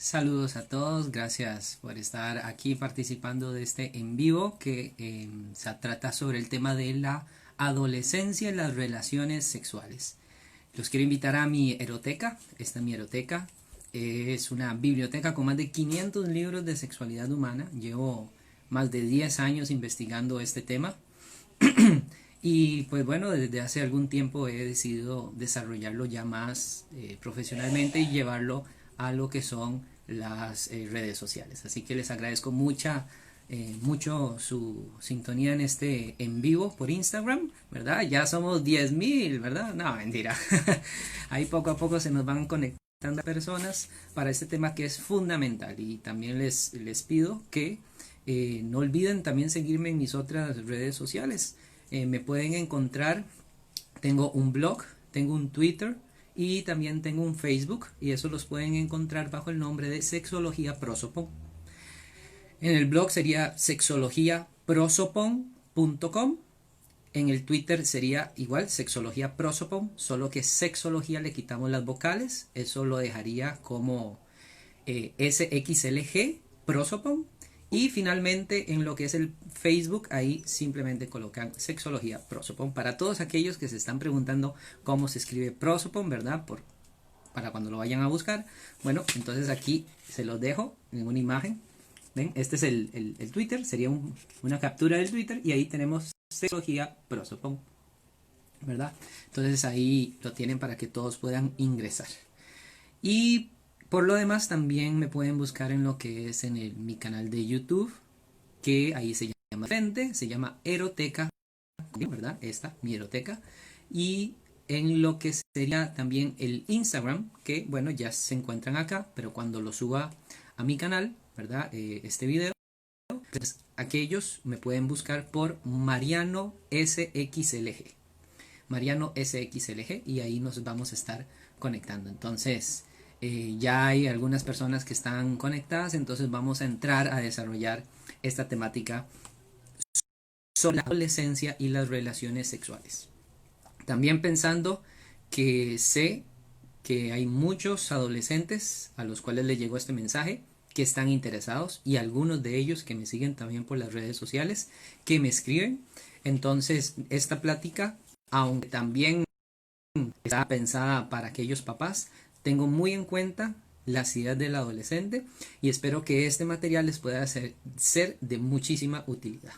Saludos a todos, gracias por estar aquí participando de este en vivo que se trata sobre el tema de la adolescencia y las relaciones sexuales. Los quiero invitar a mi eroteca. Esta es mi eroteca. Es una biblioteca con más de 500 libros de sexualidad humana. Llevo más de 10 años investigando este tema. Y pues bueno, desde hace algún tiempo he decidido desarrollarlo ya más profesionalmente y llevarlo a lo que son las redes sociales. Así que les agradezco mucho su sintonía en este en vivo por Instagram, ¿verdad? Ya somos 10,000, ¿verdad? No, mentira. Ahí poco a poco se nos van conectando personas para este tema que es fundamental. Y también les pido que no olviden también seguirme en mis otras redes sociales. Me pueden encontrar, tengo un blog, tengo un Twitter y también tengo un Facebook, y eso los pueden encontrar bajo el nombre de Sexología Prosopon. En el blog sería sexologiaprosopon.com. En el Twitter sería igual, Sexología Prosopon, solo que sexología le quitamos las vocales, eso lo dejaría como SXLG Prosopon. Y finalmente en lo que es el Facebook, ahí simplemente colocan Sexología Prosopon. Para todos aquellos que se están preguntando cómo se escribe Prosopon, ¿verdad? Para cuando lo vayan a buscar. Bueno, entonces aquí se los dejo en una imagen. ¿Ven? Este es el Twitter, sería una captura del Twitter, y ahí tenemos Sexología Prosopon, ¿verdad? Entonces ahí lo tienen para que todos puedan ingresar. Y por lo demás también me pueden buscar en lo que es mi canal de YouTube, que ahí se llama diferente, se llama Eroteca, ¿verdad? Esta, mi Eroteca. Y en lo que sería también el Instagram, que bueno, ya se encuentran acá, pero cuando lo suba a mi canal, ¿verdad? Este video, pues aquellos me pueden buscar por Mariano SXLG. Mariano SXLG, y ahí nos vamos a estar conectando. Entonces, ya hay algunas personas que están conectadas, entonces vamos a entrar a desarrollar esta temática sobre la adolescencia y las relaciones sexuales. También pensando que sé que hay muchos adolescentes a los cuales les llegó este mensaje, que están interesados, y algunos de ellos que me siguen también por las redes sociales, que me escriben. Entonces, esta plática, aunque también está pensada para aquellos papás, tengo muy en cuenta las ideas del adolescente, y espero que este material les pueda ser de muchísima utilidad.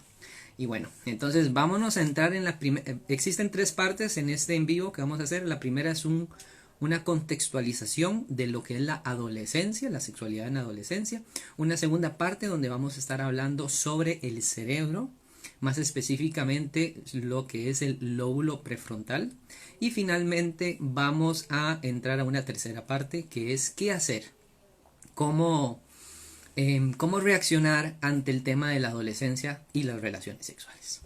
Y bueno, entonces vámonos a entrar en la primera. Existen tres partes en este en vivo que vamos a hacer. La primera es una contextualización de lo que es la adolescencia, la sexualidad en la adolescencia. Una segunda parte donde vamos a estar hablando sobre el cerebro, más específicamente lo que es el lóbulo prefrontal. Y finalmente vamos a entrar a una tercera parte, que es qué hacer, cómo reaccionar ante el tema de la adolescencia y las relaciones sexuales.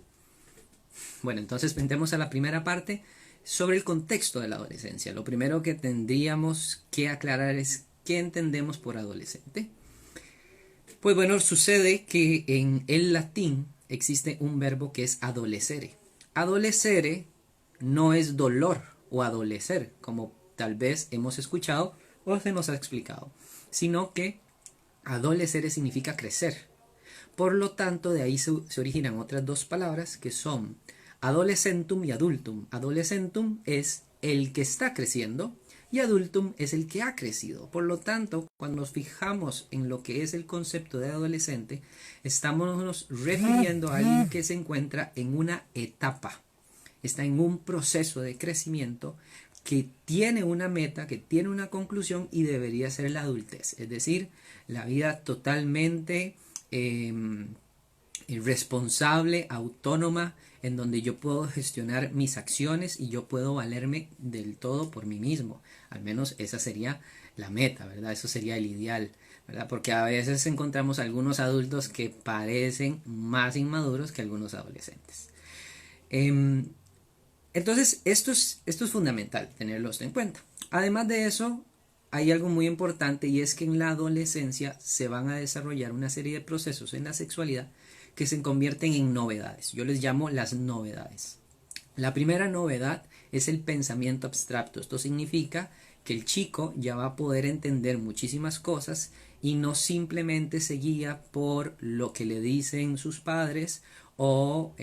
Bueno, entonces entremos a la primera parte sobre el contexto de la adolescencia. Lo primero que tendríamos que aclarar es qué entendemos por adolescente. Pues bueno, sucede que en el latín existe un verbo que es adolecere. Adolecere no es dolor o adolecer, como tal vez hemos escuchado o se nos ha explicado, sino que adolecer significa crecer. Por lo tanto, de ahí se originan otras dos palabras que son adolescentum y adultum. Adolescentum es el que está creciendo y adultum es el que ha crecido. Por lo tanto, cuando nos fijamos en lo que es el concepto de adolescente, estamos refiriendo a alguien que se encuentra en una etapa, está en un proceso de crecimiento, que tiene una meta, que tiene una conclusión, y debería ser la adultez, es decir, la vida totalmente responsable, autónoma, en donde yo puedo gestionar mis acciones y yo puedo valerme del todo por mí mismo. Al menos esa sería la meta, ¿verdad? Eso sería el ideal, ¿verdad? Porque a veces encontramos algunos adultos que parecen más inmaduros que algunos adolescentes. Entonces, esto es fundamental tenerlos en cuenta. Además de eso, hay algo muy importante, y es que en la adolescencia se van a desarrollar una serie de procesos en la sexualidad que se convierten en novedades. Yo les llamo las novedades. La primera novedad es el pensamiento abstracto. Esto significa que el chico ya va a poder entender muchísimas cosas y no simplemente se guía por lo que le dicen sus padres o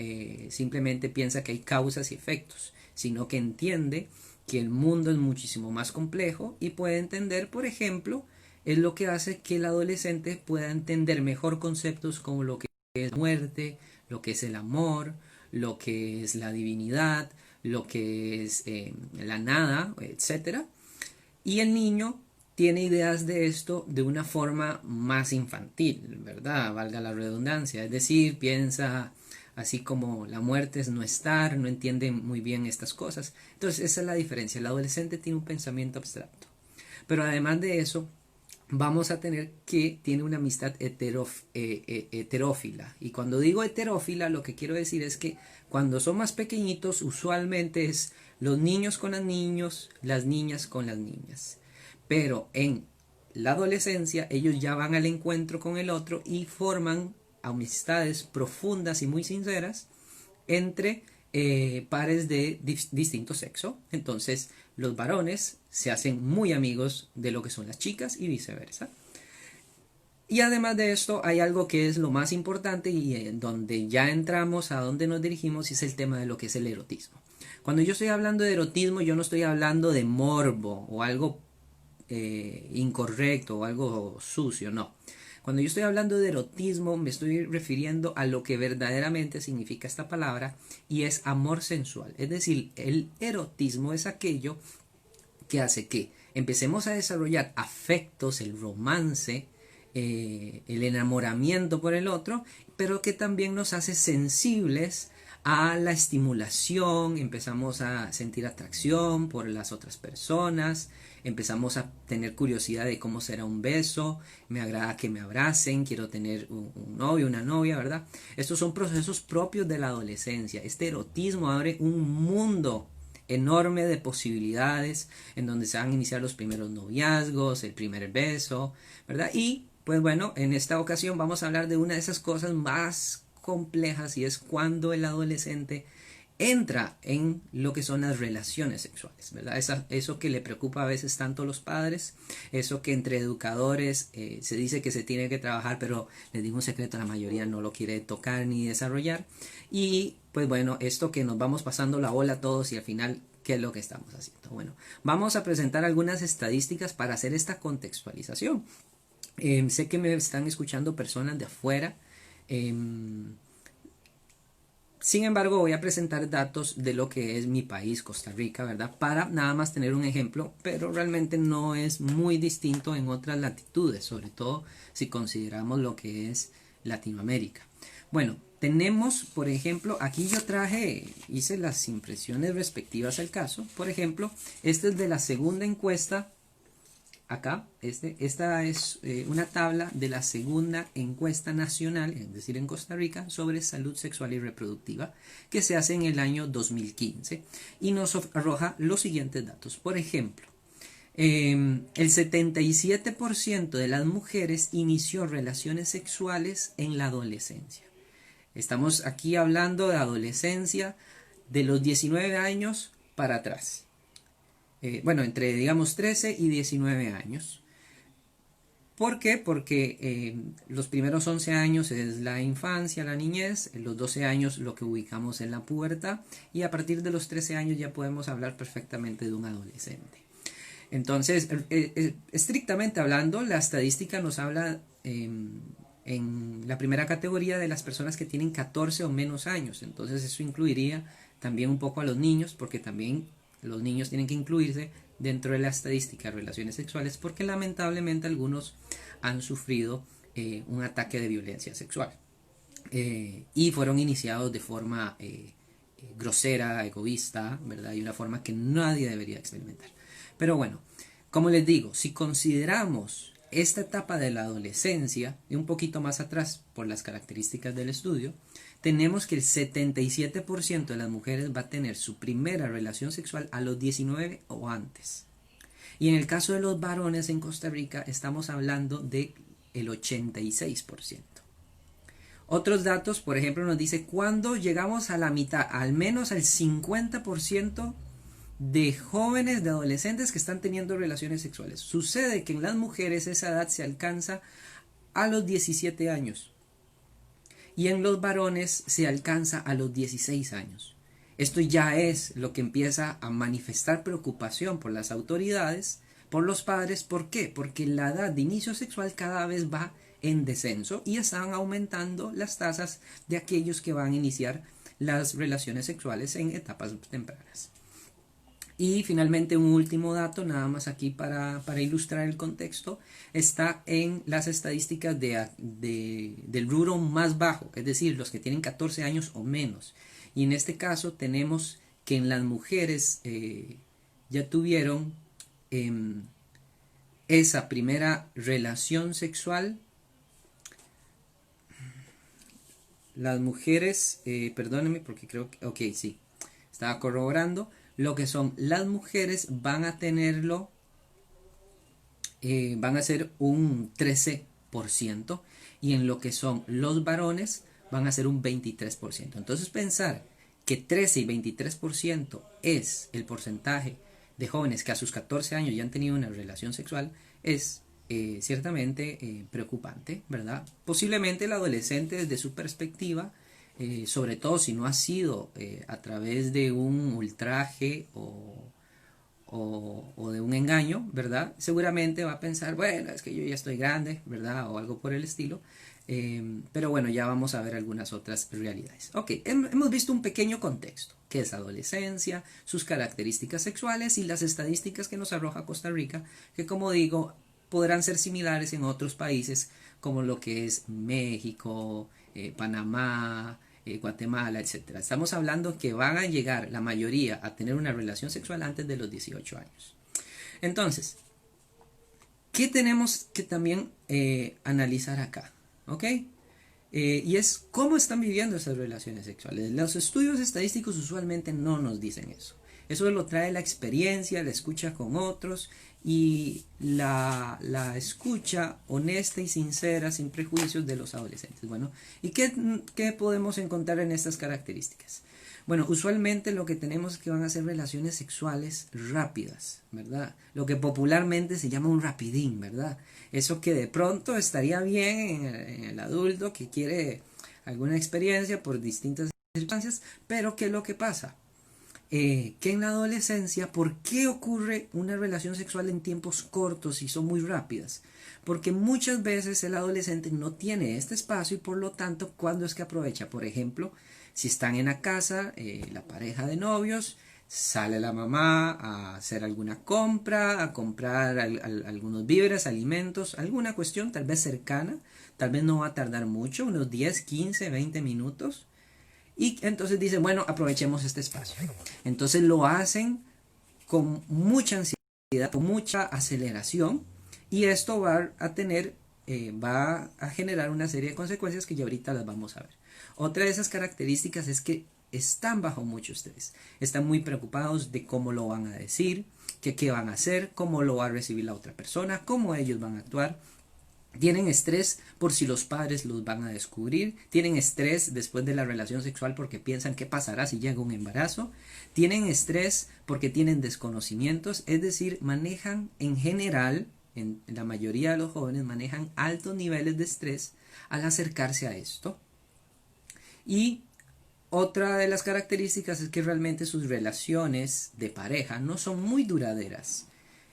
simplemente piensa que hay causas y efectos, sino que entiende que el mundo es muchísimo más complejo y puede entender, por ejemplo, es lo que hace que el adolescente pueda entender mejor conceptos como lo que es la muerte, lo que es el amor, lo que es la divinidad, lo que es la nada, etcétera. Y el niño tiene ideas de esto de una forma más infantil, ¿verdad? Valga la redundancia. Es decir, piensa así como la muerte es no estar, no entiende muy bien estas cosas. Entonces, esa es la diferencia. El adolescente tiene un pensamiento abstracto. Pero además de eso, vamos a tener que tiene una amistad heterófila. Y cuando digo heterófila, lo que quiero decir es que cuando son más pequeñitos, usualmente es los niños con los niños, las niñas con las niñas. Pero en la adolescencia, ellos ya van al encuentro con el otro y forman amistades profundas y muy sinceras entre pares de distinto sexo. Entonces, los varones se hacen muy amigos de lo que son las chicas y viceversa. Y además de esto hay algo que es lo más importante y en donde ya entramos a donde nos dirigimos y es el tema de lo que es el erotismo. Cuando yo estoy hablando de erotismo, yo no estoy hablando de morbo o algo incorrecto o algo sucio, no. Cuando yo estoy hablando de erotismo me estoy refiriendo a lo que verdaderamente significa esta palabra y es amor sensual. Es decir, el erotismo es aquello que hace que empecemos a desarrollar afectos, el romance, el enamoramiento por el otro, pero que también nos hace sensibles a la estimulación, empezamos a sentir atracción por las otras personas, empezamos a tener curiosidad de cómo será un beso, me agrada que me abracen, quiero tener un novio, una novia, ¿verdad? Estos son procesos propios de la adolescencia. Este erotismo abre un mundo enorme de posibilidades en donde se van a iniciar los primeros noviazgos, el primer beso, ¿verdad? Y pues bueno, en esta ocasión vamos a hablar de una de esas cosas más complejas y es cuando el adolescente entra en lo que son las relaciones sexuales, ¿verdad? Eso que le preocupa a veces tanto a los padres, eso que entre educadores se dice que se tiene que trabajar, pero les digo un secreto, la mayoría no lo quiere tocar ni desarrollar. Y pues bueno, esto que nos vamos pasando la bola a todos y al final, ¿qué es lo que estamos haciendo? Bueno, vamos a presentar algunas estadísticas para hacer esta contextualización. Sé que me están escuchando personas de afuera. Sin embargo, voy a presentar datos de lo que es mi país, Costa Rica, ¿verdad? Para nada más tener un ejemplo, pero realmente no es muy distinto en otras latitudes, sobre todo si consideramos lo que es Latinoamérica. Bueno, tenemos, por ejemplo, aquí yo hice las impresiones respectivas al caso. Por ejemplo, esta es de la segunda encuesta. Acá, esta es una tabla de la segunda encuesta nacional, es decir, en Costa Rica, sobre salud sexual y reproductiva, que se hace en el año 2015 y nos arroja los siguientes datos. Por ejemplo, el 77% de las mujeres inició relaciones sexuales en la adolescencia. Estamos aquí hablando de adolescencia de los 19 años para atrás. Bueno, entre digamos 13 y 19 años. ¿Por qué? Porque los primeros 11 años es la infancia, la niñez, los 12 años lo que ubicamos en la pubertad y a partir de los 13 años ya podemos hablar perfectamente de un adolescente. Entonces, estrictamente hablando, la estadística nos habla en la primera categoría de las personas que tienen 14 o menos años. Entonces eso incluiría también un poco a los niños, porque también los niños tienen que incluirse dentro de la estadística de relaciones sexuales porque lamentablemente algunos han sufrido un ataque de violencia sexual y fueron iniciados de forma grosera, egoísta, ¿verdad? Y una forma que nadie debería experimentar. Pero bueno, como les digo, si consideramos esta etapa de la adolescencia y un poquito más atrás por las características del estudio, tenemos que el 77% de las mujeres va a tener su primera relación sexual a los 19 o antes. Y en el caso de los varones en Costa Rica estamos hablando de el 86%. Otros datos, por ejemplo, nos dice cuando llegamos a la mitad, al menos al 50% de jóvenes, de adolescentes que están teniendo relaciones sexuales. Sucede que en las mujeres esa edad se alcanza a los 17 años y en los varones se alcanza a los 16 años. Esto ya es lo que empieza a manifestar preocupación por las autoridades, por los padres. ¿Por qué? Porque la edad de inicio sexual cada vez va en descenso y están aumentando las tasas de aquellos que van a iniciar las relaciones sexuales en etapas tempranas. Y finalmente un último dato, nada más aquí para ilustrar el contexto, está en las estadísticas del rubro más bajo, es decir, los que tienen 14 años o menos. Y en este caso tenemos que en las mujeres ya tuvieron esa primera relación sexual. Las mujeres, perdónenme porque creo que, ok, sí, estaba corroborando. Lo que son las mujeres van a tenerlo, van a ser un 13%, y en lo que son los varones van a ser un 23%. Entonces pensar que 13 y 23% es el porcentaje de jóvenes que a sus 14 años ya han tenido una relación sexual es ciertamente preocupante, ¿verdad? Posiblemente el adolescente desde su perspectiva, sobre todo si no ha sido a través de un ultraje o de un engaño, ¿verdad? Seguramente va a pensar, bueno, es que yo ya estoy grande, ¿verdad? O algo por el estilo. Pero bueno, ya vamos a ver algunas otras realidades. Ok, hemos visto un pequeño contexto, que es adolescencia, sus características sexuales y las estadísticas que nos arroja Costa Rica, que como digo, podrán ser similares en otros países como lo que es México, Panamá, Guatemala, etcétera. Estamos hablando que van a llegar la mayoría a tener una relación sexual antes de los 18 años. Entonces, ¿qué tenemos que también analizar acá? ¿Ok? Y es cómo están viviendo esas relaciones sexuales. Los estudios estadísticos usualmente no nos dicen eso. Eso lo trae la experiencia, la escucha con otros y la escucha honesta y sincera, sin prejuicios de los adolescentes. Bueno, ¿y qué podemos encontrar en estas características? Bueno, usualmente lo que tenemos es que van a ser relaciones sexuales rápidas, ¿verdad? Lo que popularmente se llama un rapidín, ¿verdad? Eso que de pronto estaría bien en el adulto que quiere alguna experiencia por distintas circunstancias, pero ¿qué es lo que pasa? Que en la adolescencia, ¿por qué ocurre una relación sexual en tiempos cortos y son muy rápidas? Porque muchas veces el adolescente no tiene este espacio y por lo tanto, ¿cuándo es que aprovecha? Por ejemplo, si están en la casa, la pareja de novios, sale la mamá a hacer alguna compra, a comprar algunos víveres, alimentos, alguna cuestión tal vez cercana, tal vez no va a tardar mucho, unos 10, 15, 20 minutos. Y entonces dicen, bueno, aprovechemos este espacio. Entonces lo hacen con mucha ansiedad, con mucha aceleración, y esto va a generar una serie de consecuencias que ya ahorita las vamos a ver. Otra de esas características es que están bajo mucho estrés, están muy preocupados de cómo lo van a decir, qué van a hacer, cómo lo va a recibir la otra persona, cómo ellos van a actuar. Tienen estrés por si los padres los van a descubrir. Tienen estrés después de la relación sexual porque piensan qué pasará si llega un embarazo. Tienen estrés porque tienen desconocimientos. Es decir, manejan en general, en la mayoría de los jóvenes, manejan altos niveles de estrés al acercarse a esto. Y otra de las características es que realmente sus relaciones de pareja no son muy duraderas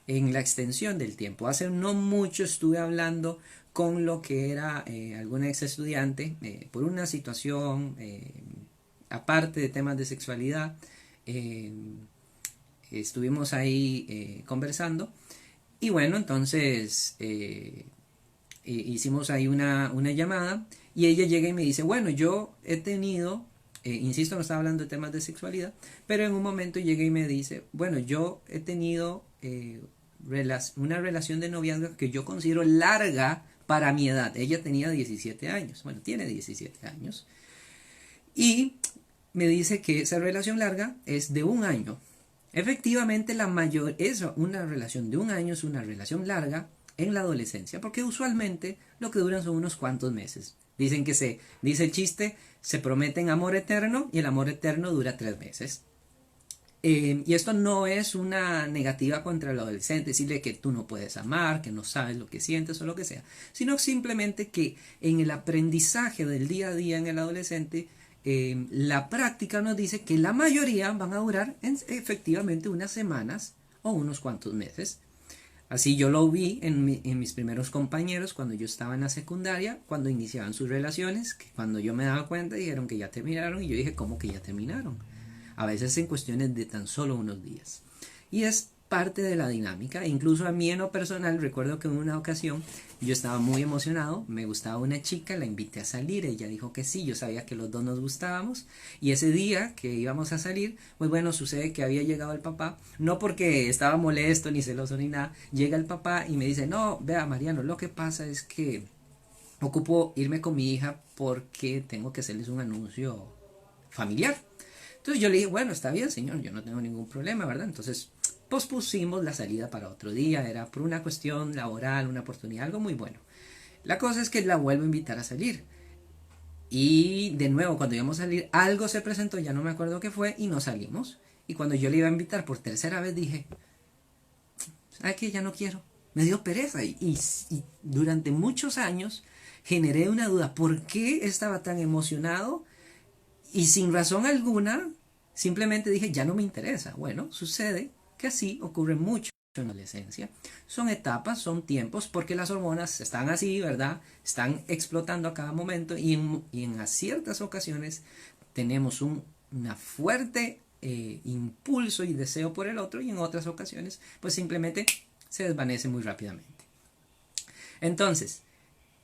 en la extensión del tiempo. Hace no mucho estuve hablando con lo que era alguna ex estudiante por una situación aparte de temas de sexualidad. Estuvimos ahí conversando y bueno, entonces hicimos ahí una llamada y ella llega y me dice, bueno, yo he tenido, insisto, no estaba hablando de temas de sexualidad, pero en un momento llega y me dice, bueno, yo he tenido una relación de noviazgo que yo considero larga para mi edad. Ella tenía 17 años, bueno, tiene 17 años, y me dice que esa relación larga es de un año. Efectivamente, una relación de un año es una relación larga en la adolescencia, porque usualmente lo que duran son unos cuantos meses. Dicen que dice el chiste, se prometen amor eterno y el amor eterno dura 3 meses. Y esto no es una negativa contra el adolescente, decirle que tú no puedes amar, que no sabes lo que sientes o lo que sea, sino simplemente que en el aprendizaje del día a día en el adolescente, la práctica nos dice que la mayoría van a durar efectivamente unas semanas o unos cuantos meses. Así yo lo vi en mis primeros compañeros cuando yo estaba en la secundaria, cuando iniciaban sus relaciones, que cuando yo me daba cuenta dijeron que ya terminaron y yo dije, ¿cómo que ya terminaron? A veces en cuestiones de tan solo unos días. Y es parte de la dinámica. Incluso a mí en lo personal recuerdo que en una ocasión yo estaba muy emocionado, me gustaba una chica, la invité a salir, ella dijo que sí, yo sabía que los dos nos gustábamos y ese día que íbamos a salir, pues bueno, sucede que había llegado el papá, no porque estaba molesto ni celoso ni nada, llega el papá y me dice, no, vea Mariano, lo que pasa es que ocupo irme con mi hija porque tengo que hacerles un anuncio familiar. Entonces yo le dije, bueno, está bien, señor, yo no tengo ningún problema, ¿verdad? Entonces pospusimos la salida para otro día, era por una cuestión laboral, una oportunidad, algo muy bueno. La cosa es que la vuelvo a invitar a salir. Y de nuevo, cuando íbamos a salir, algo se presentó, ya no me acuerdo qué fue, y no salimos. Y cuando yo le iba a invitar por tercera vez, dije, ¿sabes qué? Ya no quiero. Me dio pereza. Y durante muchos años generé una duda, ¿por qué estaba tan emocionado? Y sin razón alguna, simplemente dije, ya no me interesa. Bueno, sucede que así ocurre mucho en la adolescencia. Son etapas, son tiempos, porque las hormonas están así, ¿verdad? Están explotando a cada momento y en ciertas ocasiones tenemos una fuerte impulso y deseo por el otro y en otras ocasiones pues simplemente se desvanece muy rápidamente. Entonces,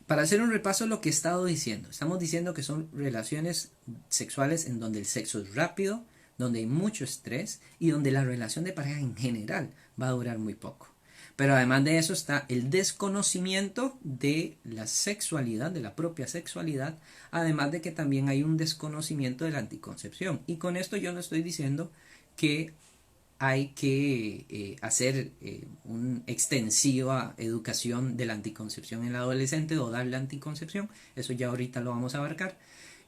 para hacer un repaso de lo que he estado diciendo, estamos diciendo que son relaciones sexuales en donde el sexo es rápido, donde hay mucho estrés y donde la relación de pareja en general va a durar muy poco. Pero además de eso está el desconocimiento de la sexualidad, de la propia sexualidad, además de que también hay un desconocimiento de la anticoncepción. Y con esto yo no estoy diciendo que hay que hacer una extensiva educación de la anticoncepción en el adolescente o darle anticoncepción, eso ya ahorita lo vamos a abarcar,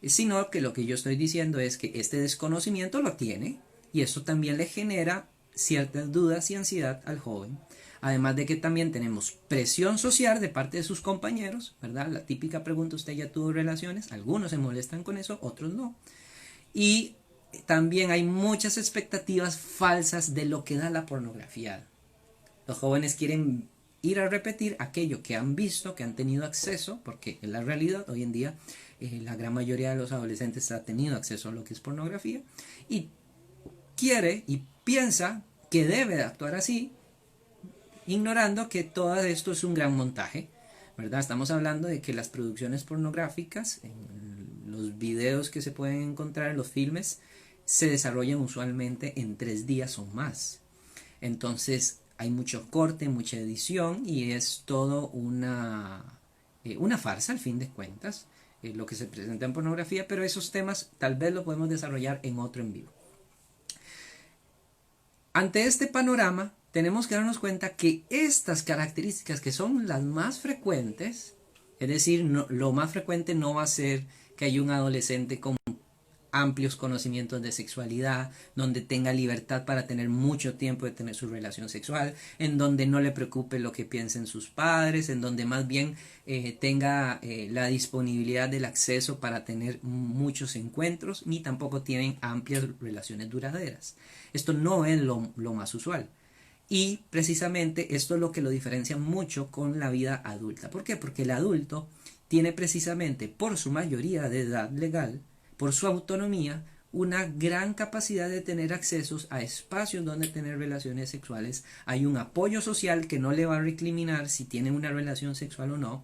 sino que lo que yo estoy diciendo es que este desconocimiento lo tiene y eso también le genera ciertas dudas y ansiedad al joven. Además de que también tenemos presión social de parte de sus compañeros, ¿verdad? La típica pregunta, ¿usted ya tuvo relaciones? Algunos se molestan con eso, otros no. Y también hay muchas expectativas falsas de lo que da la pornografía. Los jóvenes quieren ir a repetir aquello que han visto, que han tenido acceso, porque en la realidad hoy en día la gran mayoría de los adolescentes ha tenido acceso a lo que es pornografía y quiere y piensa que debe de actuar así, ignorando que todo esto es un gran montaje, ¿verdad? Estamos hablando de que las producciones pornográficas, en los videos que se pueden encontrar, en los filmes, se desarrollan usualmente en 3 días o más. Entonces hay mucho corte, mucha edición y es todo una farsa al fin de cuentas, lo que se presenta en pornografía, pero esos temas tal vez lo podemos desarrollar en otro en vivo. Ante este panorama, tenemos que darnos cuenta que estas características que son las más frecuentes, es decir, lo más frecuente no va a ser que haya un adolescente con amplios conocimientos de sexualidad, donde tenga libertad para tener mucho tiempo de tener su relación sexual, en donde no le preocupe lo que piensen sus padres, en donde más bien tenga la disponibilidad del acceso para tener muchos encuentros, ni tampoco tienen amplias relaciones duraderas. Esto no es lo más usual. Y precisamente esto es lo que lo diferencia mucho con la vida adulta. ¿Por qué? Porque el adulto tiene precisamente por su mayoría de edad legal, por su autonomía, una gran capacidad de tener accesos a espacios donde tener relaciones sexuales. Hay un apoyo social que no le va a recriminar si tiene una relación sexual o no.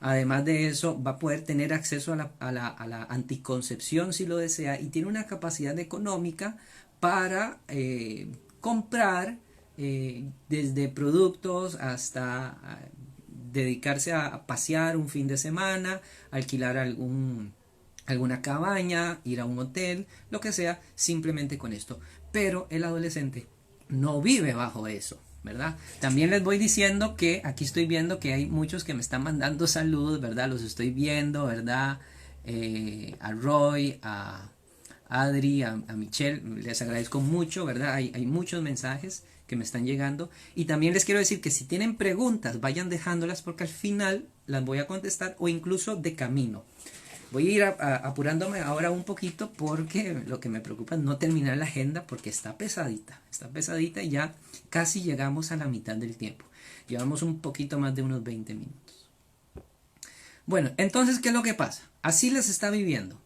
Además de eso, va a poder tener acceso a la anticoncepción si lo desea y tiene una capacidad económica para comprar desde productos hasta dedicarse a pasear un fin de semana, alquilar alguna cabaña, ir a un hotel, lo que sea, simplemente con esto. Pero el adolescente no vive bajo eso, ¿verdad? También les voy diciendo que aquí estoy viendo que hay muchos que me están mandando saludos, ¿verdad? Los estoy viendo, ¿verdad? A Roy, a Adri, a Michelle, les agradezco mucho, ¿verdad? Hay muchos mensajes que me están llegando. Y también les quiero decir que si tienen preguntas, vayan dejándolas porque al final las voy a contestar o incluso de camino. Voy a ir apurándome ahora un poquito porque lo que me preocupa es no terminar la agenda porque está pesadita y ya casi llegamos a la mitad del tiempo. Llevamos un poquito más de unos 20 minutos. Bueno, entonces, ¿qué es lo que pasa? Así les está viviendo.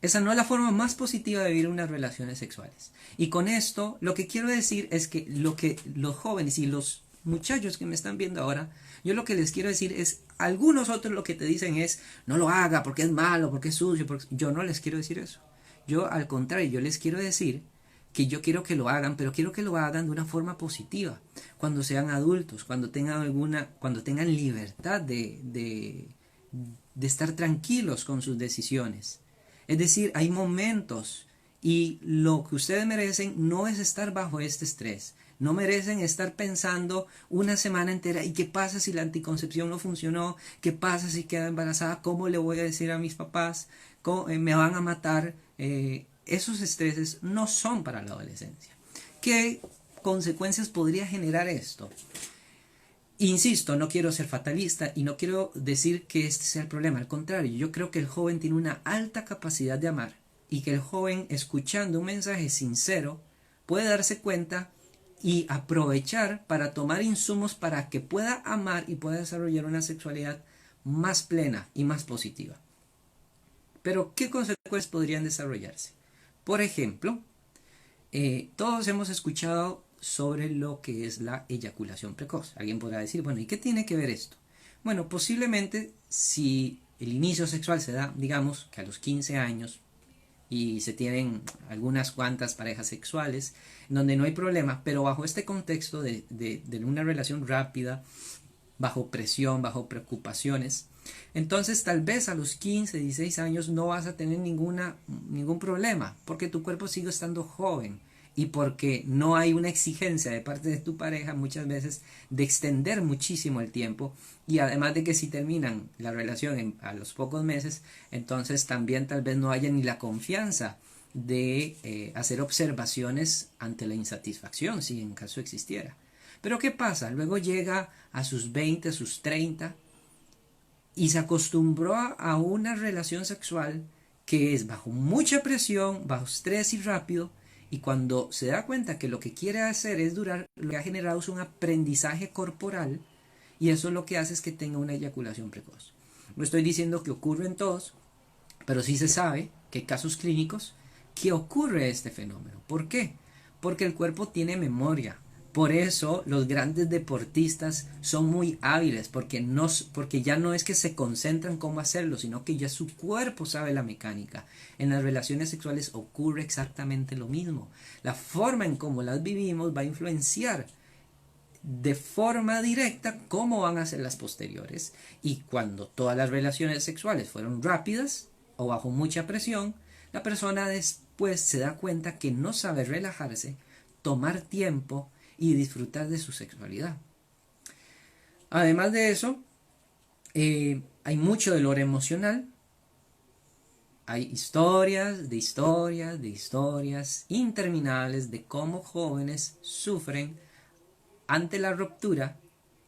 Esa no es la forma más positiva de vivir unas relaciones sexuales. Y con esto, lo que quiero decir es que lo que los jóvenes y los muchachos que me están viendo ahora, yo lo que les quiero decir es, algunos otros lo que te dicen es, no lo haga porque es malo, porque es sucio. Yo no les quiero decir eso. Yo al contrario, yo les quiero decir que yo quiero que lo hagan, pero quiero que lo hagan de una forma positiva. Cuando sean adultos, cuando tengan libertad de estar tranquilos con sus decisiones. Es decir, hay momentos y lo que ustedes merecen no es estar bajo este estrés. No merecen estar pensando una semana entera, ¿y qué pasa si la anticoncepción no funcionó? ¿Qué pasa si queda embarazada? ¿Cómo le voy a decir a mis papás? ¿Me van a matar? Esos estreses no son para la adolescencia. ¿Qué consecuencias podría generar esto? Insisto, no quiero ser fatalista y no quiero decir que este sea el problema. Al contrario, yo creo que el joven tiene una alta capacidad de amar y que el joven, escuchando un mensaje sincero, puede darse cuenta y aprovechar para tomar insumos para que pueda amar y pueda desarrollar una sexualidad más plena y más positiva. Pero, ¿qué consecuencias podrían desarrollarse? Por ejemplo, todos hemos escuchado sobre lo que es la eyaculación precoz. Alguien podrá decir, bueno, ¿y qué tiene que ver esto? Bueno, posiblemente si el inicio sexual se da, digamos, que a los 15 años y se tienen algunas cuantas parejas sexuales, donde no hay problema, pero bajo este contexto de una relación rápida, bajo presión, bajo preocupaciones, entonces tal vez a los 15, 16 años no vas a tener ningún problema, porque tu cuerpo sigue estando joven y porque no hay una exigencia de parte de tu pareja muchas veces de extender muchísimo el tiempo, y además de que si terminan la relación a los pocos meses, entonces también tal vez no haya ni la confianza de hacer observaciones ante la insatisfacción, si en caso existiera. Pero ¿qué pasa? Luego llega a sus 20, a sus 30 y se acostumbró a una relación sexual que es bajo mucha presión, bajo estrés y rápido, y cuando se da cuenta que lo que quiere hacer es durar, lo que ha generado es un aprendizaje corporal, y eso lo que hace es que tenga una eyaculación precoz. No estoy diciendo que ocurre en todos, pero sí se sabe que hay casos clínicos que ocurre este fenómeno. ¿Por qué? Porque el cuerpo tiene memoria. Por eso los grandes deportistas son muy hábiles, porque ya no es que se concentran cómo hacerlo, sino que ya su cuerpo sabe la mecánica. En las relaciones sexuales ocurre exactamente lo mismo. La forma en cómo las vivimos va a influenciar de forma directa cómo van a ser las posteriores, y cuando todas las relaciones sexuales fueron rápidas o bajo mucha presión, la persona después se da cuenta que no sabe relajarse, tomar tiempo y disfrutar de su sexualidad. Además de eso, hay mucho dolor emocional. Hay historias interminables de cómo jóvenes sufren ante la ruptura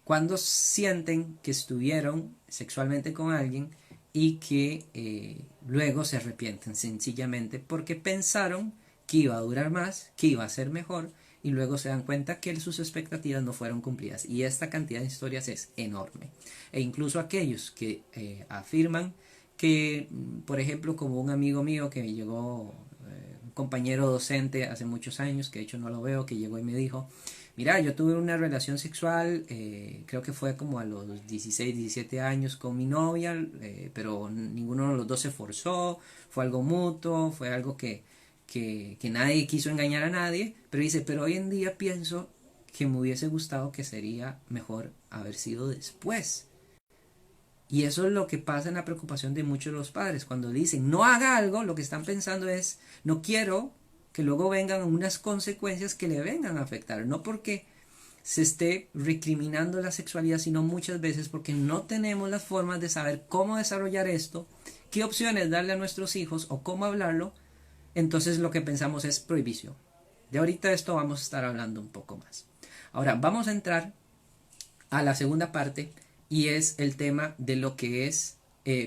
cuando sienten que estuvieron sexualmente con alguien y que luego se arrepienten sencillamente porque pensaron que iba a durar más, que iba a ser mejor, y luego se dan cuenta que sus expectativas no fueron cumplidas. Y esta cantidad de historias es enorme. E incluso aquellos que afirman que, por ejemplo, como un amigo mío que llegó, un compañero docente hace muchos años, que de hecho no lo veo, que llegó y me dijo, mira, yo tuve una relación sexual, creo que fue como a los 16, 17 años con mi novia, pero ninguno de los dos se forzó, fue algo mutuo, fue algo que nadie quiso engañar a nadie, pero dice, pero hoy en día pienso que me hubiese gustado, que sería mejor haber sido después. Y eso es lo que pasa en la preocupación de muchos de los padres. Cuando dicen no haga algo, lo que están pensando es no quiero que luego vengan unas consecuencias que le vengan a afectar. No porque se esté recriminando la sexualidad, sino muchas veces porque no tenemos las formas de saber cómo desarrollar esto, qué opciones darle a nuestros hijos o cómo hablarlo, entonces lo que pensamos es prohibición. De ahorita esto vamos a estar hablando un poco más. Ahora vamos a entrar a la segunda parte y es el tema de lo que es,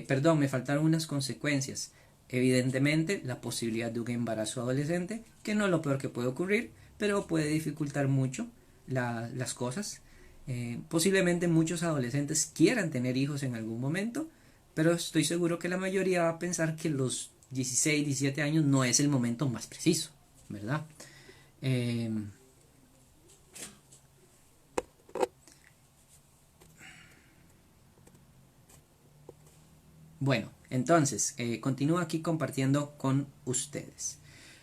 perdón, me faltaron unas consecuencias. Evidentemente, la posibilidad de un embarazo adolescente, que no es lo peor que puede ocurrir, pero puede dificultar mucho las cosas. Posiblemente muchos adolescentes quieran tener hijos en algún momento, pero estoy seguro que la mayoría va a pensar que los 16, 17 años no es el momento más preciso, ¿verdad? Eh, bueno, entonces, continúo aquí compartiendo con ustedes.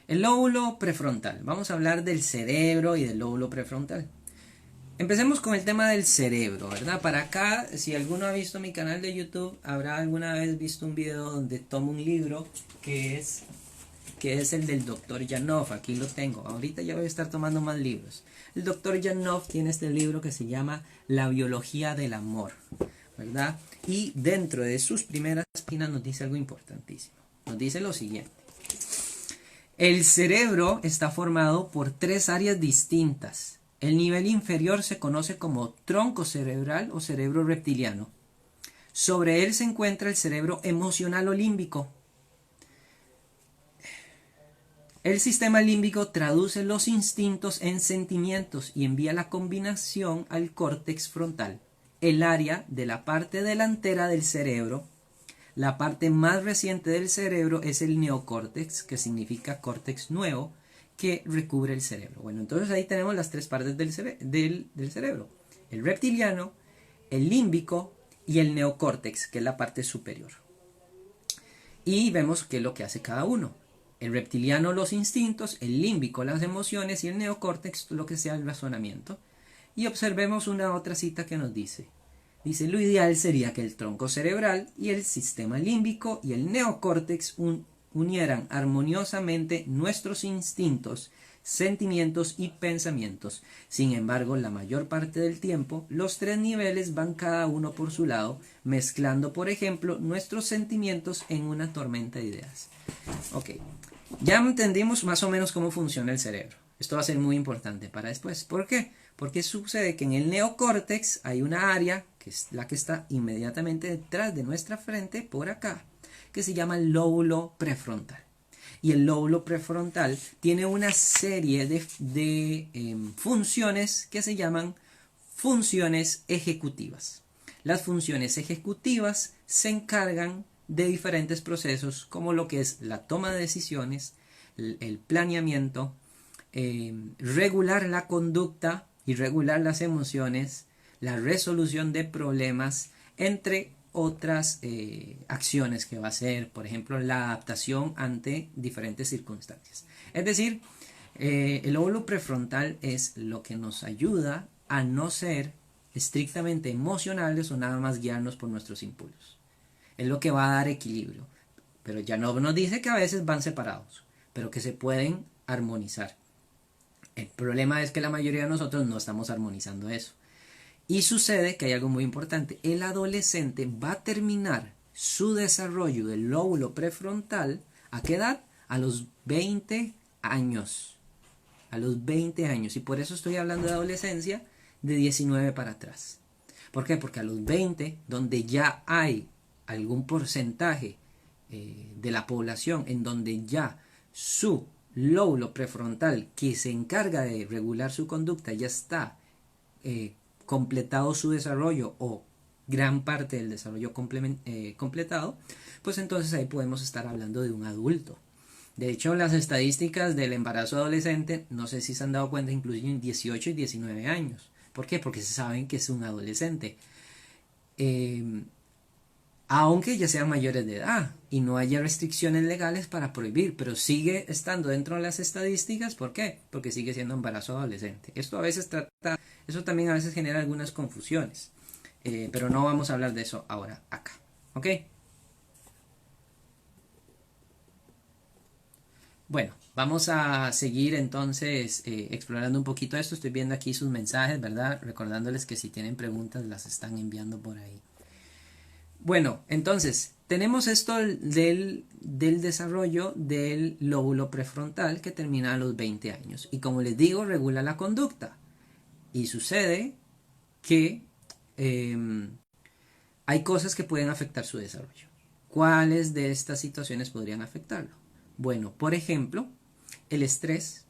El lóbulo prefrontal. Vamos a hablar del cerebro y del lóbulo prefrontal. Empecemos con el tema del cerebro, ¿verdad? Para acá, si alguno ha visto mi canal de YouTube, habrá alguna vez visto un video donde tomo un libro que es el del Dr. Janov. Aquí lo tengo. Ahorita ya voy a estar tomando más libros. El Dr. Janov tiene este libro que se llama La biología del amor, ¿verdad? Y dentro de sus primeras páginas nos dice algo importantísimo. Nos dice lo siguiente. El cerebro está formado por 3 áreas distintas. El nivel inferior se conoce como tronco cerebral o cerebro reptiliano. Sobre él se encuentra el cerebro emocional o límbico. El sistema límbico traduce los instintos en sentimientos y envía la combinación al córtex frontal, el área de la parte delantera del cerebro. La parte más reciente del cerebro es el neocórtex, que significa córtex nuevo, que recubre el cerebro. Bueno, entonces ahí tenemos las 3 partes del cerebro. El reptiliano, el límbico y el neocórtex, que es la parte superior. Y vemos qué es lo que hace cada uno. El reptiliano los instintos, el límbico las emociones y el neocórtex lo que sea el razonamiento. Y observemos una otra cita que nos dice. Dice, lo ideal sería que el tronco cerebral y el sistema límbico y el neocórtex unieran armoniosamente nuestros instintos, sentimientos y pensamientos. Sin embargo, la mayor parte del tiempo, los 3 niveles van cada uno por su lado, mezclando, por ejemplo, nuestros sentimientos en una tormenta de ideas. Ok, ya entendimos más o menos cómo funciona el cerebro. Esto va a ser muy importante para después. ¿Por qué? Porque sucede que en el neocórtex hay una área, que es la que está inmediatamente detrás de nuestra frente, por acá, que se llama el lóbulo prefrontal. Y el lóbulo prefrontal tiene una serie de funciones que se llaman funciones ejecutivas. Las funciones ejecutivas se encargan de diferentes procesos como lo que es la toma de decisiones, el planeamiento, regular la conducta y regular las emociones, la resolución de problemas, entre otras acciones que va a hacer, por ejemplo, la adaptación ante diferentes circunstancias. Es decir, el lóbulo prefrontal es lo que nos ayuda a no ser estrictamente emocionales o nada más guiarnos por nuestros impulsos. Es lo que va a dar equilibrio. Pero ya no nos dice que a veces van separados, pero que se pueden armonizar. El problema es que la mayoría de nosotros no estamos armonizando eso. Y sucede que hay algo muy importante. El adolescente va a terminar su desarrollo del lóbulo prefrontal, ¿a qué edad? A los 20 años. A los 20 años. Y por eso estoy hablando de adolescencia de 19 para atrás. ¿Por qué? Porque a los 20, donde ya hay algún porcentaje de la población en donde ya su lóbulo prefrontal, que se encarga de regular su conducta, ya está completado su desarrollo o gran parte del desarrollo completado, pues entonces ahí podemos estar hablando de un adulto. De hecho, las estadísticas del embarazo adolescente, no sé si se han dado cuenta, incluyen 18 y 19 años. ¿Por qué? Porque se saben que es un adolescente. Aunque ya sean mayores de edad y no haya restricciones legales para prohibir, pero sigue estando dentro de las estadísticas. ¿Por qué? Porque sigue siendo embarazo adolescente. Eso también a veces genera algunas confusiones, pero no vamos a hablar de eso ahora acá, ¿ok? Bueno, vamos a seguir entonces explorando un poquito esto. Estoy viendo aquí sus mensajes, ¿verdad? Recordándoles que si tienen preguntas las están enviando por ahí. Bueno, entonces, tenemos esto del desarrollo del lóbulo prefrontal que termina a los 20 años. Y como les digo, regula la conducta. Y sucede que hay cosas que pueden afectar su desarrollo. ¿Cuáles de estas situaciones podrían afectarlo? Bueno, por ejemplo, el estrés,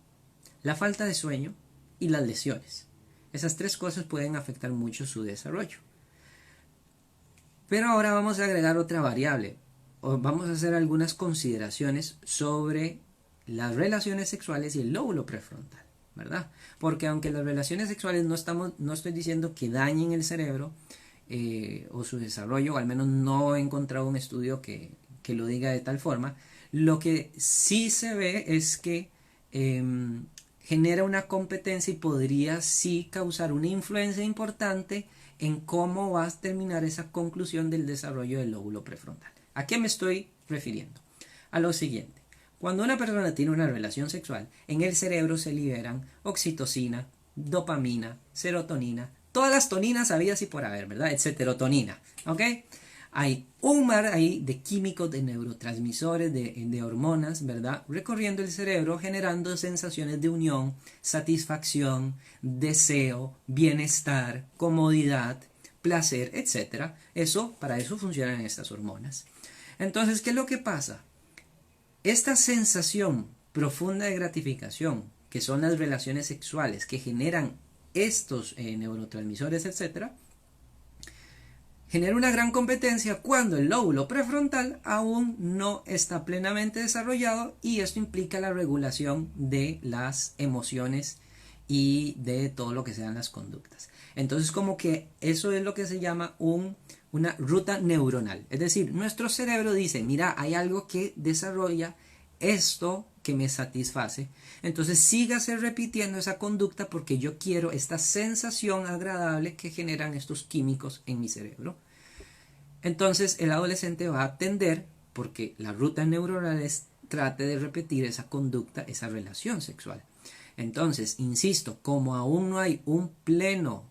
la falta de sueño y las lesiones. Esas tres cosas pueden afectar mucho su desarrollo. Pero ahora vamos a agregar otra variable. Vamos a hacer algunas consideraciones sobre las relaciones sexuales y el lóbulo prefrontal, ¿verdad? Porque aunque las relaciones sexuales no estoy diciendo que dañen el cerebro o su desarrollo, o al menos no he encontrado un estudio que lo diga de tal forma, lo que sí se ve es que genera una competencia y podría sí causar una influencia importante en cómo va a terminar esa conclusión del desarrollo del lóbulo prefrontal. ¿A qué me estoy refiriendo? A lo siguiente. Cuando una persona tiene una relación sexual, en el cerebro se liberan oxitocina, dopamina, serotonina, todas las toninas habidas y por haber, ¿verdad? Etcétera, ¿ok? Hay un mar ahí de químicos, de neurotransmisores, de hormonas, ¿verdad? Recorriendo el cerebro, generando sensaciones de unión, satisfacción, deseo, bienestar, comodidad, placer, etc. Para eso funcionan estas hormonas. Entonces, ¿qué es lo que pasa? Esta sensación profunda de gratificación, que son las relaciones sexuales que generan estos neurotransmisores, etc., genera una gran competencia cuando el lóbulo prefrontal aún no está plenamente desarrollado, y esto implica la regulación de las emociones y de todo lo que sean las conductas. Entonces, como que eso es lo que se llama una ruta neuronal. Es decir, nuestro cerebro dice, mira, hay algo que desarrolla esto que me satisface, entonces sígase repitiendo esa conducta porque yo quiero esta sensación agradable que generan estos químicos en mi cerebro. Entonces el adolescente va a tender, porque la ruta neuronal trate de repetir esa conducta, esa relación sexual. Entonces, insisto, como aún no hay un pleno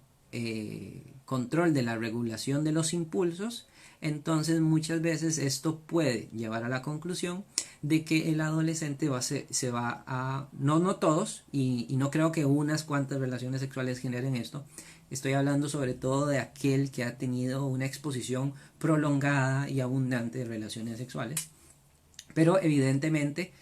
control de la regulación de los impulsos, entonces muchas veces esto puede llevar a la conclusión de que el adolescente se va a, no todos, y no creo que unas cuantas relaciones sexuales generen esto. Estoy hablando sobre todo de aquel que ha tenido una exposición prolongada y abundante de relaciones sexuales. Pero evidentemente,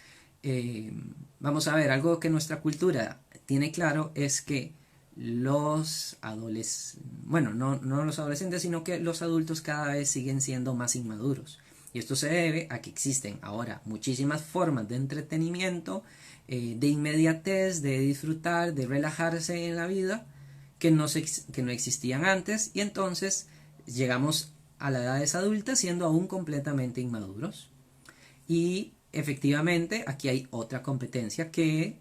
vamos a ver, algo que nuestra cultura tiene claro es que los adolescentes, bueno, no los adolescentes, sino que los adultos cada vez siguen siendo más inmaduros. Y esto se debe a que existen ahora muchísimas formas de entretenimiento, de inmediatez, de disfrutar, de relajarse en la vida, que no existían antes, y entonces llegamos a las edades adultas siendo aún completamente inmaduros. Y efectivamente aquí hay otra competencia que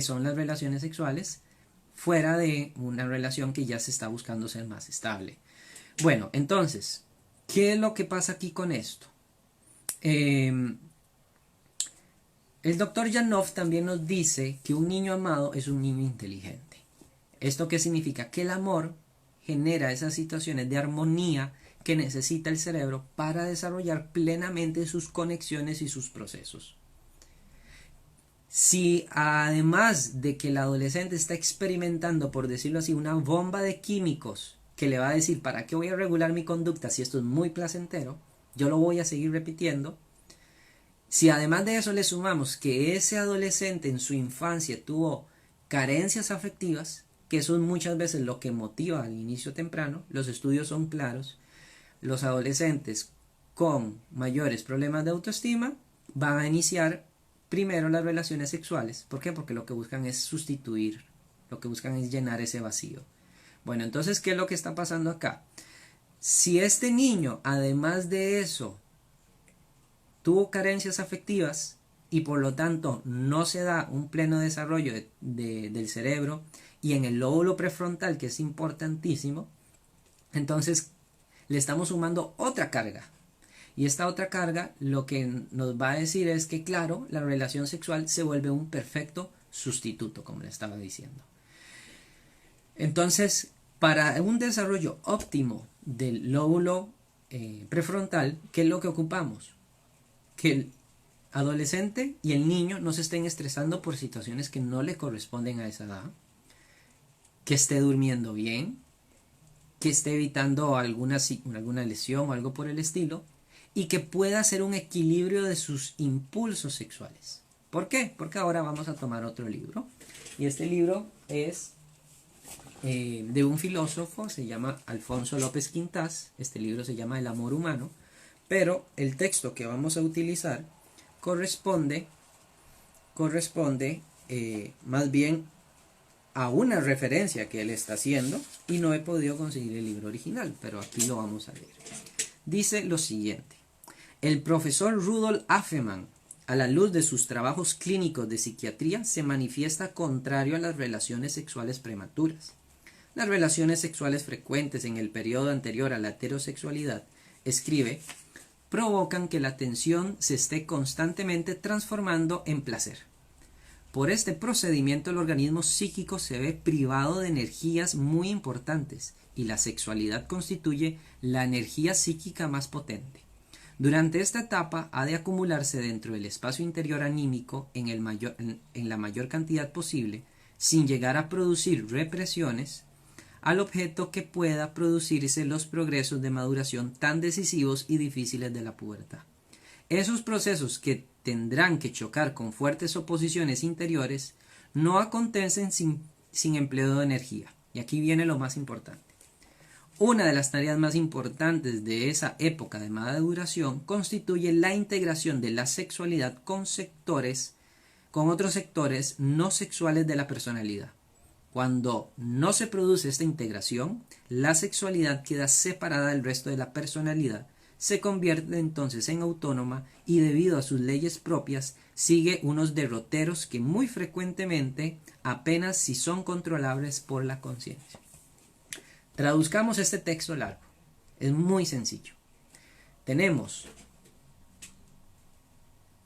son las relaciones sexuales fuera de una relación que ya se está buscando ser más estable. Bueno, entonces, ¿qué es lo que pasa aquí con esto? El doctor Janov también nos dice que un niño amado es un niño inteligente. ¿Esto qué significa? Que el amor genera esas situaciones de armonía que necesita el cerebro para desarrollar plenamente sus conexiones y sus procesos. Si además de que el adolescente está experimentando, por decirlo así, una bomba de químicos que le va a decir ¿para qué voy a regular mi conducta si esto es muy placentero? Yo lo voy a seguir repitiendo. Si además de eso le sumamos que ese adolescente en su infancia tuvo carencias afectivas, que eso es muchas veces lo que motiva al inicio temprano, los estudios son claros, los adolescentes con mayores problemas de autoestima van a iniciar primero las relaciones sexuales. ¿Por qué? Porque lo que buscan es sustituir, lo que buscan es llenar ese vacío. Bueno, entonces, ¿qué es lo que está pasando acá? Si este niño, además de eso, tuvo carencias afectivas y por lo tanto no se da un pleno desarrollo del cerebro y en el lóbulo prefrontal, que es importantísimo, entonces le estamos sumando otra carga. Y esta otra carga lo que nos va a decir es que, claro, la relación sexual se vuelve un perfecto sustituto, como le estaba diciendo. Entonces, para un desarrollo óptimo del lóbulo prefrontal, ¿qué es lo que ocupamos? Que el adolescente y el niño no se estén estresando por situaciones que no le corresponden a esa edad, que esté durmiendo bien, que esté evitando alguna lesión o algo por el estilo, y que pueda hacer un equilibrio de sus impulsos sexuales. ¿Por qué? Porque ahora vamos a tomar otro libro, y este libro es de un filósofo, se llama Alfonso López Quintás. Este libro se llama El amor humano, pero el texto que vamos a utilizar corresponde más bien a una referencia que él está haciendo, y no he podido conseguir el libro original, pero aquí lo vamos a leer. Dice lo siguiente: el profesor Rudolf Affemann, a la luz de sus trabajos clínicos de psiquiatría, se manifiesta contrario a las relaciones sexuales prematuras. Las relaciones sexuales frecuentes en el periodo anterior a la heterosexualidad, escribe, provocan que la tensión se esté constantemente transformando en placer. Por este procedimiento el organismo psíquico se ve privado de energías muy importantes, y la sexualidad constituye la energía psíquica más potente. Durante esta etapa ha de acumularse dentro del espacio interior anímico en la mayor cantidad posible, sin llegar a producir represiones, al objeto que pueda producirse los progresos de maduración tan decisivos y difíciles de la pubertad. Esos procesos, que tendrán que chocar con fuertes oposiciones interiores, no acontecen sin empleo de energía. Y aquí viene lo más importante. Una de las tareas más importantes de esa época de maduración constituye la integración de la sexualidad con otros sectores no sexuales de la personalidad. Cuando no se produce esta integración, la sexualidad queda separada del resto de la personalidad, se convierte entonces en autónoma y, debido a sus leyes propias, sigue unos derroteros que muy frecuentemente apenas si son controlables por la conciencia. Traduzcamos este texto largo. Es muy sencillo. Tenemos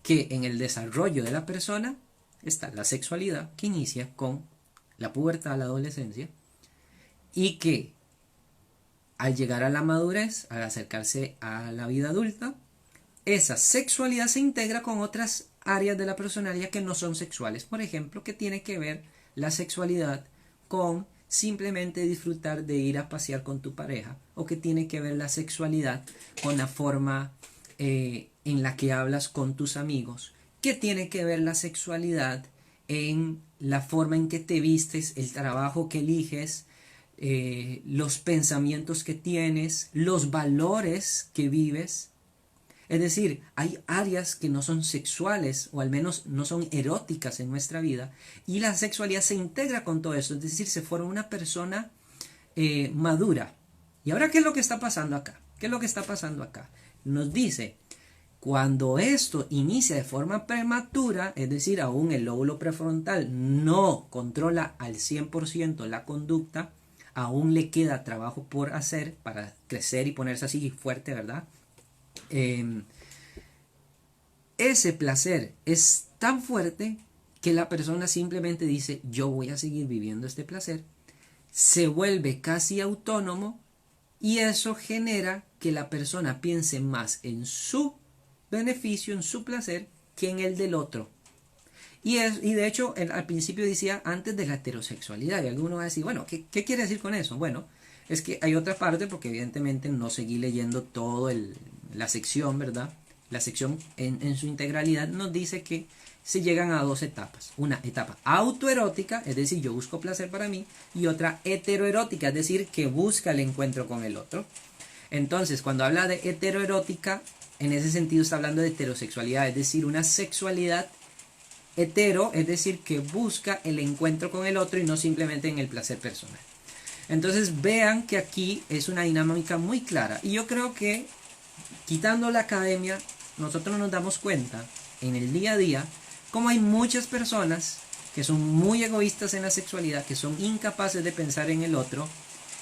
que en el desarrollo de la persona está la sexualidad, que inicia con la pubertad, la adolescencia, y que al llegar a la madurez, al acercarse a la vida adulta, esa sexualidad se integra con otras áreas de la personalidad que no son sexuales. Por ejemplo, que tiene que ver la sexualidad con simplemente disfrutar de ir a pasear con tu pareja, o que tiene que ver la sexualidad con la forma en la que hablas con tus amigos, que tiene que ver la sexualidad en la forma en que te vistes, el trabajo que eliges, los pensamientos que tienes, los valores que vives. Es decir, hay áreas que no son sexuales, o al menos no son eróticas en nuestra vida, y la sexualidad se integra con todo eso, es decir, se forma una persona madura. ¿Y ahora qué es lo que está pasando acá? ¿Qué es lo que está pasando acá? Nos dice: cuando esto inicia de forma prematura, es decir, aún el lóbulo prefrontal no controla al 100% la conducta, aún le queda trabajo por hacer para crecer y ponerse así fuerte, ¿verdad? Ese placer es tan fuerte que la persona simplemente dice: yo voy a seguir viviendo este placer, se vuelve casi autónomo, y eso genera que la persona piense más en su beneficio, en su placer, que en el del otro. Y de hecho, al principio decía antes de la heterosexualidad, y alguno va a decir, bueno, ¿qué quiere decir con eso? Bueno, es que hay otra parte, porque evidentemente no seguí leyendo todo la sección, ¿verdad? La sección en su integralidad nos dice que se llegan a dos etapas. Una etapa autoerótica, es decir, yo busco placer para mí, y otra heteroerótica, es decir, que busca el encuentro con el otro. Entonces, cuando habla de heteroerótica, en ese sentido está hablando de heterosexualidad, es decir, una sexualidad hetero, es decir, que busca el encuentro con el otro y no simplemente en el placer personal. Entonces vean que aquí es una dinámica muy clara, y yo creo que, quitando la academia, nosotros nos damos cuenta en el día a día cómo hay muchas personas que son muy egoístas en la sexualidad, que son incapaces de pensar en el otro,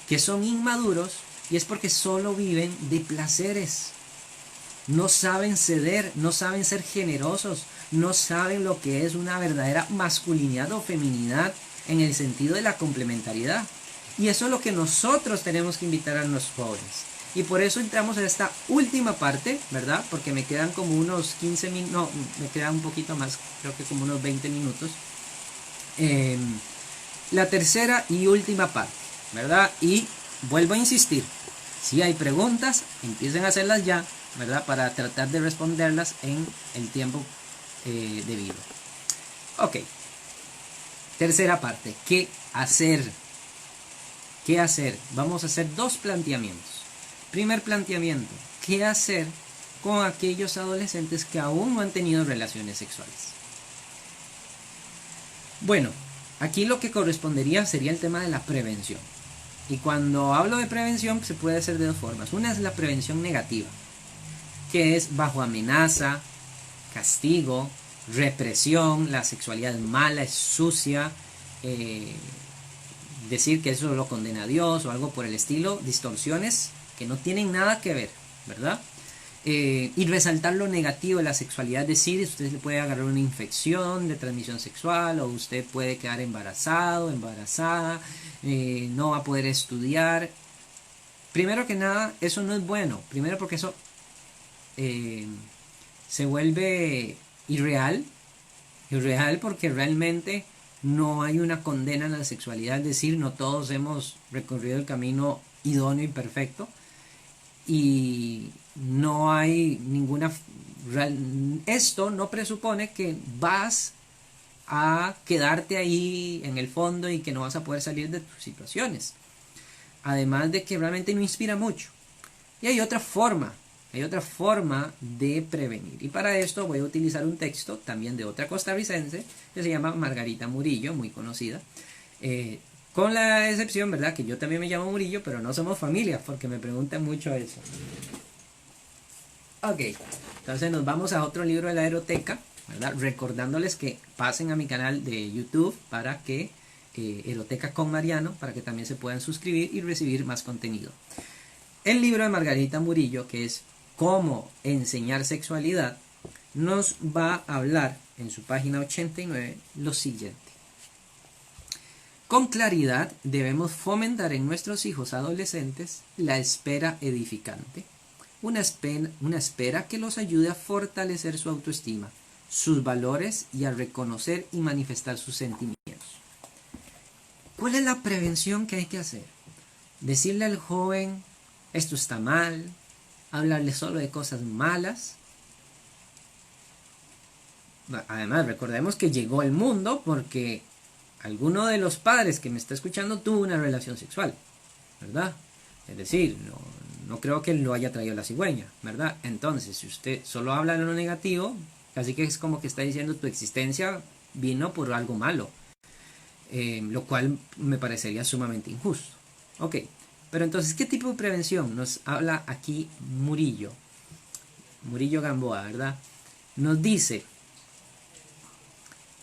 que son inmaduros, y es porque solo viven de placeres. No saben ceder, no saben ser generosos, no saben lo que es una verdadera masculinidad o feminidad en el sentido de la complementariedad. Y eso es lo que nosotros tenemos que invitar a los jóvenes. Y por eso entramos a esta última parte, ¿verdad? Porque me quedan como unos 15 minutos, no, me queda un poquito más, creo que como unos 20 minutos. La tercera y última parte, ¿verdad? Y vuelvo a insistir, si hay preguntas, empiecen a hacerlas ya, ¿verdad? Para tratar de responderlas en el tiempo debido. Ok, tercera parte, ¿qué hacer? ¿Qué hacer? Vamos a hacer dos planteamientos. Primer planteamiento, ¿qué hacer con aquellos adolescentes que aún no han tenido relaciones sexuales? Bueno, aquí lo que correspondería sería el tema de la prevención. Y cuando hablo de prevención se puede hacer de dos formas. Una es la prevención negativa, que es bajo amenaza, castigo, represión, la sexualidad es mala, es sucia, decir que eso lo condena a Dios o algo por el estilo, distorsiones que no tienen nada que ver, ¿verdad? Y resaltar lo negativo de la sexualidad, es decir, usted le puede agarrar una infección de transmisión sexual o usted puede quedar embarazado, embarazada, no va a poder estudiar. Primero que nada, eso no es bueno, primero porque eso se vuelve irreal porque realmente no hay una condena en la sexualidad, es decir, no todos hemos recorrido el camino idóneo y perfecto y no hay ninguna... Esto no presupone que vas a quedarte ahí en el fondo y que no vas a poder salir de tus situaciones. Además de que realmente no inspira mucho. Y hay otra forma de prevenir. Y para esto voy a utilizar un texto también de otra costarricense que se llama Margarita Murillo, muy conocida. Con la excepción, ¿verdad? Que yo también me llamo Murillo, pero no somos familia, porque me preguntan mucho eso. Ok, entonces nos vamos a otro libro de la Eroteca, ¿verdad? Recordándoles que pasen a mi canal de YouTube para que Eroteca con Mariano, para que también se puedan suscribir y recibir más contenido. El libro de Margarita Murillo, que es Cómo enseñar sexualidad, nos va a hablar en su página 89 lo siguiente. Con claridad debemos fomentar en nuestros hijos adolescentes la espera edificante, una espera que los ayude a fortalecer su autoestima, sus valores y a reconocer y manifestar sus sentimientos. ¿Cuál es la prevención que hay que hacer? Decirle al joven, esto está mal, hablarle solo de cosas malas. Además, recordemos que llegó al mundo porque alguno de los padres que me está escuchando tuvo una relación sexual, ¿verdad? Es decir, no creo que lo haya traído la cigüeña, ¿verdad? Entonces, si usted solo habla de lo negativo, casi que es como que está diciendo tu existencia vino por algo malo, lo cual me parecería sumamente injusto. Ok, pero entonces, ¿qué tipo de prevención nos habla aquí Murillo Gamboa, ¿verdad? Nos dice,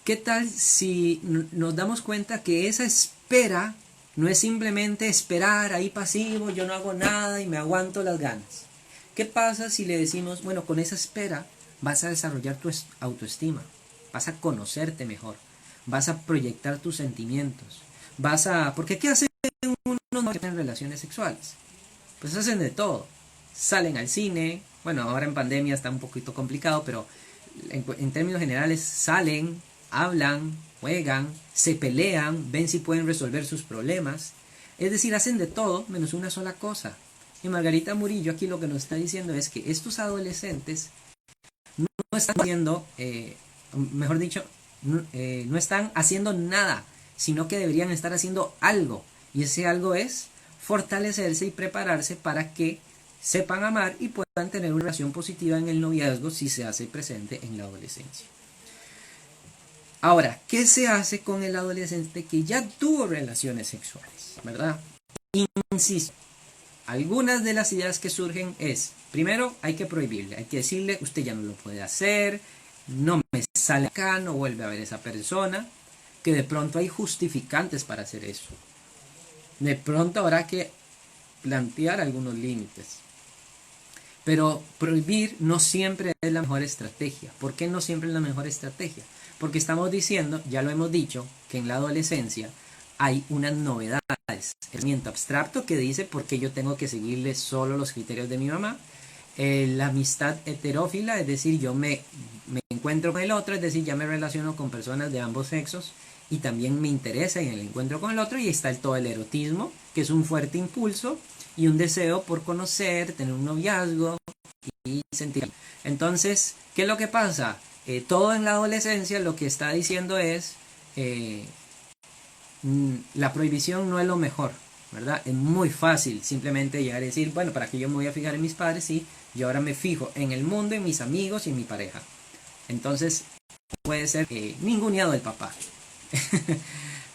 ¿qué tal si nos damos cuenta que esa espera no es simplemente esperar ahí pasivo, yo no hago nada y me aguanto las ganas? ¿Qué pasa si le decimos, bueno, con esa espera vas a desarrollar tu autoestima, vas a conocerte mejor, vas a proyectar tus sentimientos, porque ¿qué hacen unos que tienen relaciones sexuales? Pues hacen de todo, salen al cine, bueno, ahora en pandemia está un poquito complicado, pero en términos generales salen, hablan, juegan, se pelean, ven si pueden resolver sus problemas. Es decir, hacen de todo menos una sola cosa. Y Margarita Murillo aquí lo que nos está diciendo es que estos adolescentes no están haciendo, mejor dicho, no están haciendo nada, sino que deberían estar haciendo algo. Y ese algo es fortalecerse y prepararse para que sepan amar y puedan tener una relación positiva en el noviazgo si se hace presente en la adolescencia. Ahora, ¿qué se hace con el adolescente que ya tuvo relaciones sexuales? ¿Verdad? Insisto, algunas de las ideas que surgen es, primero hay que prohibirle, hay que decirle, usted ya no lo puede hacer, no me sale acá, no vuelve a ver a esa persona, que de pronto hay justificantes para hacer eso. De pronto habrá que plantear algunos límites. Pero prohibir no siempre es la mejor estrategia. ¿Por qué no siempre es la mejor estrategia? Porque estamos diciendo, ya lo hemos dicho, que en la adolescencia hay unas novedades. El pensamiento abstracto que dice por qué yo tengo que seguirle solo los criterios de mi mamá. La amistad heterófila, es decir, yo me encuentro con el otro, es decir, ya me relaciono con personas de ambos sexos y también me interesa en el encuentro con el otro. Y está todo el erotismo, que es un fuerte impulso y un deseo por conocer, tener un noviazgo y sentir. Entonces, ¿qué es lo que pasa? Todo en la adolescencia lo que está diciendo es la prohibición no es lo mejor, ¿verdad? Es muy fácil simplemente llegar a decir, bueno, ¿para qué yo me voy a fijar en mis padres? Sí, yo ahora me fijo en el mundo, en mis amigos y en mi pareja. Entonces, puede ser ninguneado el papá.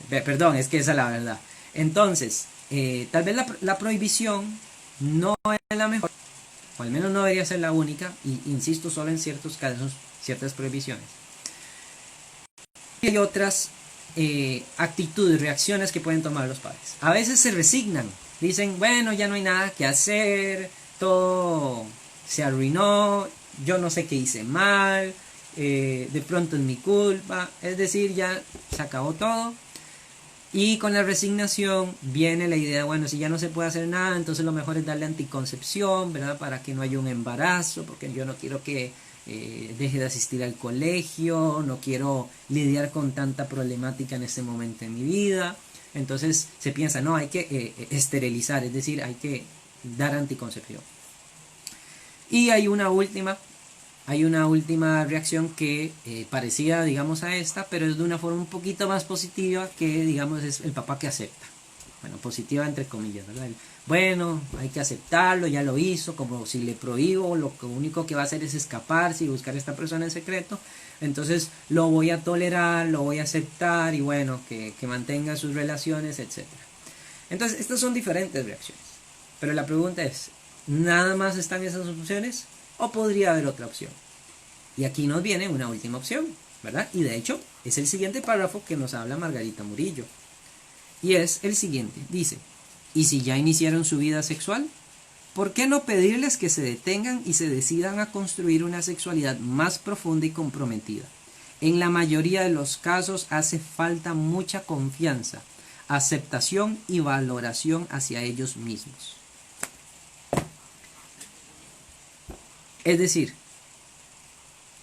Perdón, es que esa es la verdad. Entonces, tal vez la prohibición no es la mejor, o al menos no debería ser la única, y insisto, solo en ciertos casos, ciertas prohibiciones. Y hay otras actitudes, reacciones que pueden tomar los padres. A veces se resignan, dicen, bueno, ya no hay nada que hacer, todo se arruinó, yo no sé qué hice mal, de pronto es mi culpa, es decir, ya se acabó todo. Y con la resignación viene la idea, bueno, si ya no se puede hacer nada, entonces lo mejor es darle anticoncepción, ¿verdad? Para que no haya un embarazo, porque yo no quiero que deje de asistir al colegio, no quiero lidiar con tanta problemática en este momento en mi vida. Entonces se piensa, no, hay que esterilizar, es decir, hay que dar anticoncepción. Y hay una última reacción que parecida, digamos, a esta, pero es de una forma un poquito más positiva, que, digamos, es el papá que acepta. Bueno, positiva entre comillas, ¿verdad? Bueno, hay que aceptarlo, ya lo hizo, como si le prohíbo, lo único que va a hacer es escaparse y buscar a esta persona en secreto, entonces lo voy a tolerar, lo voy a aceptar y bueno, que mantenga sus relaciones, etc. Entonces, estas son diferentes reacciones, pero la pregunta es, ¿nada más están esas opciones? ¿O podría haber otra opción? Y aquí nos viene una última opción, ¿verdad? Y de hecho, es el siguiente párrafo que nos habla Margarita Murillo. Y es el siguiente, dice, ¿y si ya iniciaron su vida sexual? ¿Por qué no pedirles que se detengan y se decidan a construir una sexualidad más profunda y comprometida? En la mayoría de los casos hace falta mucha confianza, aceptación y valoración hacia ellos mismos. Es decir,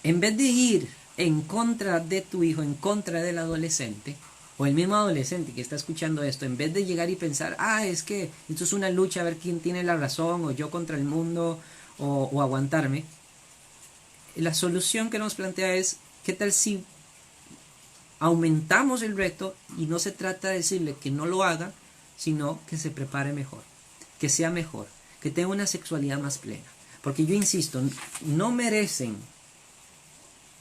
en vez de ir en contra de tu hijo, en contra del adolescente, o el mismo adolescente que está escuchando esto, en vez de llegar y pensar, es que esto es una lucha a ver quién tiene la razón, o yo contra el mundo, o aguantarme, la solución que nos plantea es, ¿qué tal si aumentamos el reto y no se trata de decirle que no lo haga, sino que se prepare mejor, que sea mejor, que tenga una sexualidad más plena? Porque yo insisto, no merecen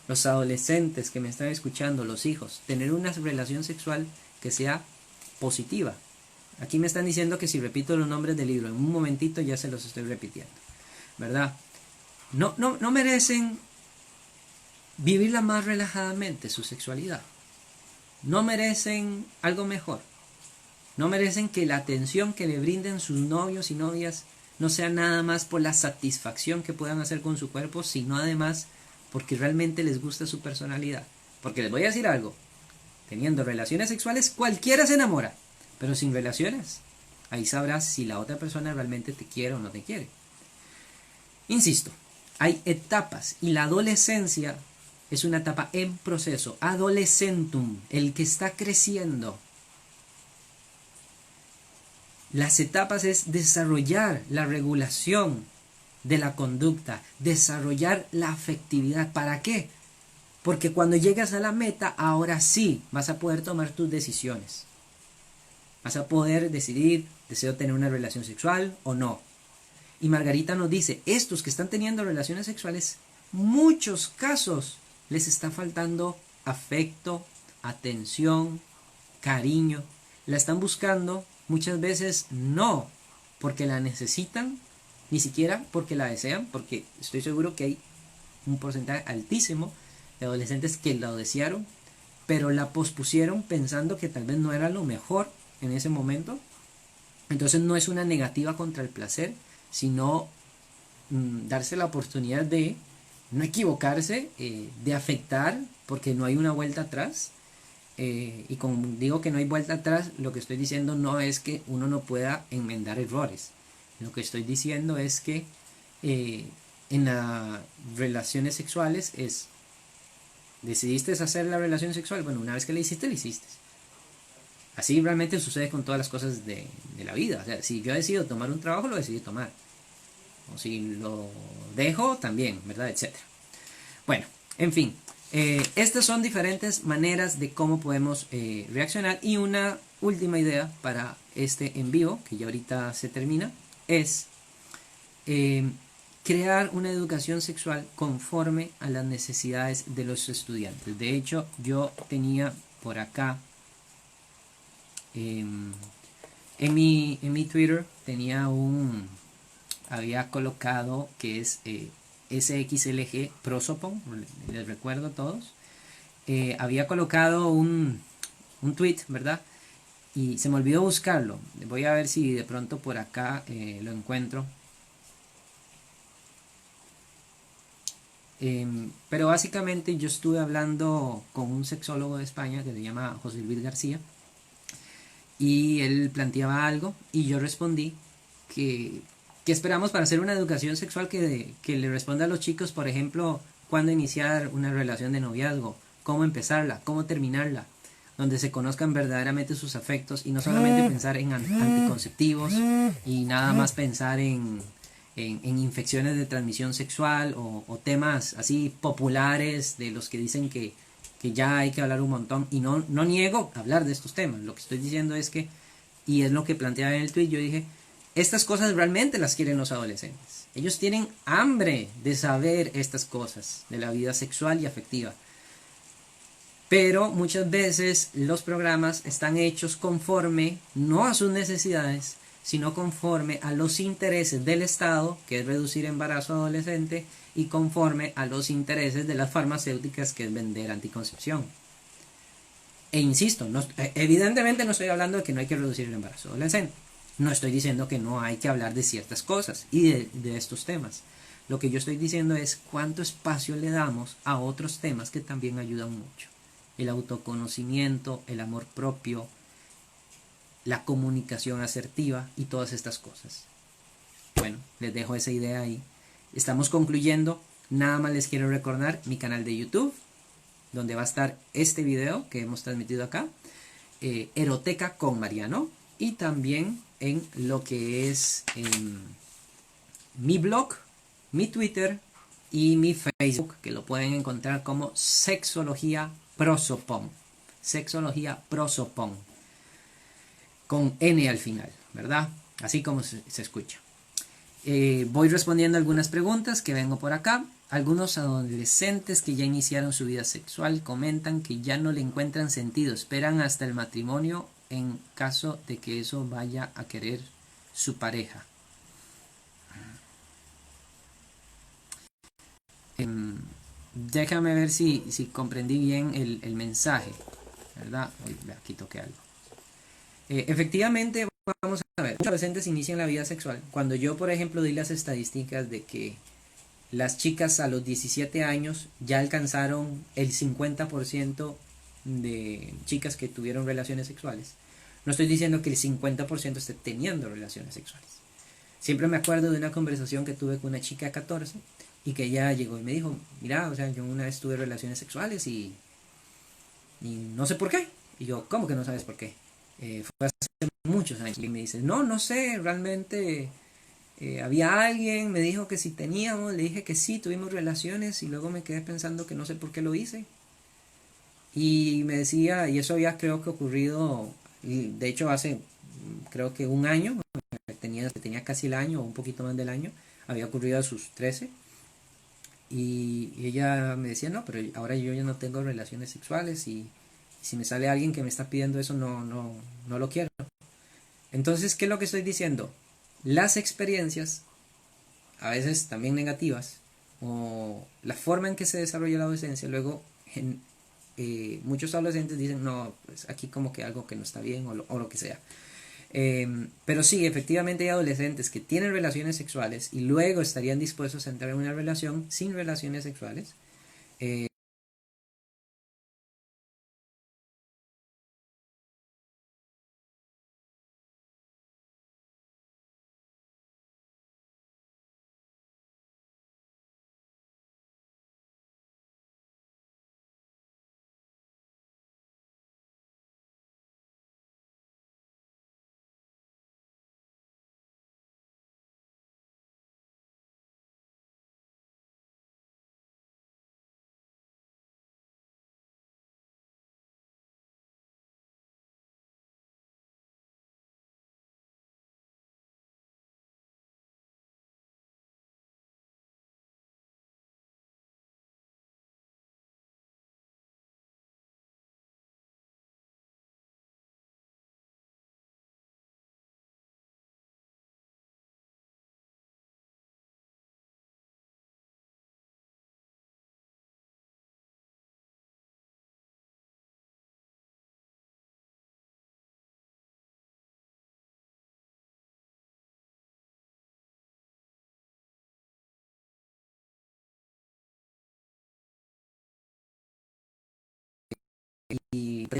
los adolescentes que me están escuchando, los hijos, tener una relación sexual que sea positiva. Aquí me están diciendo que si repito los nombres del libro, en un momentito ya se los estoy repitiendo, ¿verdad? No merecen vivirla más relajadamente, su sexualidad. No merecen algo mejor. No merecen que la atención que le brinden sus novios y novias no sea nada más por la satisfacción que puedan hacer con su cuerpo, sino además porque realmente les gusta su personalidad. Porque les voy a decir algo, teniendo relaciones sexuales cualquiera se enamora, pero sin relaciones, ahí sabrás si la otra persona realmente te quiere o no te quiere. Insisto, hay etapas y la adolescencia es una etapa en proceso, adolescentum, el que está creciendo. Las etapas es desarrollar la regulación de la conducta, desarrollar la afectividad. ¿Para qué? Porque cuando llegas a la meta, ahora sí vas a poder tomar tus decisiones. Vas a poder decidir, ¿deseo tener una relación sexual o no? Y Margarita nos dice, estos que están teniendo relaciones sexuales, muchos casos les está faltando afecto, atención, cariño. La están buscando muchas veces no porque la necesitan, ni siquiera porque la desean, porque estoy seguro que hay un porcentaje altísimo de adolescentes que la desearon, pero la pospusieron pensando que tal vez no era lo mejor en ese momento. Entonces no es una negativa contra el placer, sino darse la oportunidad de no equivocarse, de afectar, porque no hay una vuelta atrás, y como digo que no hay vuelta atrás, lo que estoy diciendo no es que uno no pueda enmendar errores. Lo que estoy diciendo es que en las relaciones sexuales es, decidiste hacer la relación sexual, bueno, una vez que la hiciste, la hiciste. Así realmente sucede con todas las cosas de la vida. O sea, si yo decido tomar un trabajo, lo decido tomar. O si lo dejo, también, ¿verdad? Etcétera. Bueno, en fin. Estas son diferentes maneras de cómo podemos reaccionar. Y una última idea para este en vivo, que ya ahorita se termina, es crear una educación sexual conforme a las necesidades de los estudiantes. De hecho, yo tenía por acá en mi Twitter había colocado que es SXLG Prosopon, les recuerdo a todos. Había colocado un tweet, ¿verdad? Y se me olvidó buscarlo. Voy a ver si de pronto por acá lo encuentro. Pero básicamente yo estuve hablando con un sexólogo de España que se llama José Luis García. Y él planteaba algo y yo respondí que, que esperamos para hacer una educación sexual que le responda a los chicos, por ejemplo, cuándo iniciar una relación de noviazgo, cómo empezarla, cómo terminarla, donde se conozcan verdaderamente sus afectos y no solamente pensar en anticonceptivos y nada más pensar en infecciones de transmisión sexual o temas así populares de los que dicen que ya hay que hablar un montón. Y no niego hablar de estos temas. Lo que estoy diciendo es que, y es lo que planteaba en el tweet, yo dije, estas cosas realmente las quieren los adolescentes. Ellos tienen hambre de saber estas cosas de la vida sexual y afectiva. Pero muchas veces los programas están hechos conforme, no a sus necesidades, sino conforme a los intereses del Estado, que es reducir embarazo adolescente, y conforme a los intereses de las farmacéuticas, que es vender anticoncepción. E insisto, evidentemente no estoy hablando de que no hay que reducir el embarazo adolescente. No estoy diciendo que no hay que hablar de ciertas cosas y de estos temas. Lo que yo estoy diciendo es cuánto espacio le damos a otros temas que también ayudan mucho. El autoconocimiento, el amor propio, la comunicación asertiva y todas estas cosas. Bueno, les dejo esa idea ahí. Estamos concluyendo. Nada más les quiero recordar mi canal de YouTube, donde va a estar este video que hemos transmitido acá, Eroteca con Mariano, y también en lo que es mi blog, mi Twitter y mi Facebook, que lo pueden encontrar como Sexología Prosopon. Sexología Prosopon. Con N al final, ¿verdad? Así como se escucha. Voy respondiendo algunas preguntas que vengo por acá. Algunos adolescentes que ya iniciaron su vida sexual comentan que ya no le encuentran sentido, esperan hasta el matrimonio en caso de que eso vaya a querer su pareja. Déjame ver si comprendí bien el mensaje, ¿verdad? Aquí toqué algo. Efectivamente, vamos a ver, los adolescentes inician la vida sexual. Cuando yo, por ejemplo, di las estadísticas de que las chicas a los 17 años ya alcanzaron el 50% de chicas que tuvieron relaciones sexuales. No estoy diciendo que el 50% esté teniendo relaciones sexuales. Siempre me acuerdo de una conversación que tuve con una chica de 14 y que ella llegó y me dijo, mira, o sea, yo una vez tuve relaciones sexuales y no sé por qué. Y yo, ¿cómo que no sabes por qué? Fue hace muchos años. Y me dice, no sé, realmente había alguien, me dijo que si teníamos, le dije que sí, tuvimos relaciones y luego me quedé pensando que no sé por qué lo hice. Y me decía, y eso había creo que ocurrido, y de hecho hace creo que un año, tenía casi el año o un poquito más del año, había ocurrido a sus 13. Y ella me decía, no, pero ahora yo ya no tengo relaciones sexuales y si me sale alguien que me está pidiendo eso, no lo quiero. Entonces, ¿qué es lo que estoy diciendo? Las experiencias, a veces también negativas, o la forma en que se desarrolla la adolescencia, luego muchos adolescentes dicen, no, pues aquí como que algo que no está bien o lo que sea. Pero sí, efectivamente hay adolescentes que tienen relaciones sexuales y luego estarían dispuestos a entrar en una relación sin relaciones sexuales.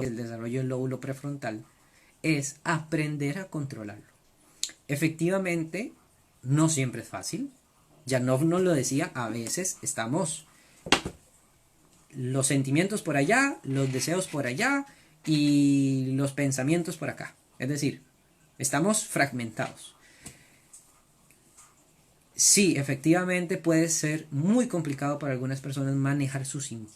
del desarrollo del lóbulo prefrontal es aprender a controlarlo. Efectivamente, no siempre es fácil. Ya nos lo decía, a veces estamos los sentimientos por allá, los deseos por allá y los pensamientos por acá. Es decir, estamos fragmentados. Sí, efectivamente puede ser muy complicado para algunas personas manejar sus impulsos.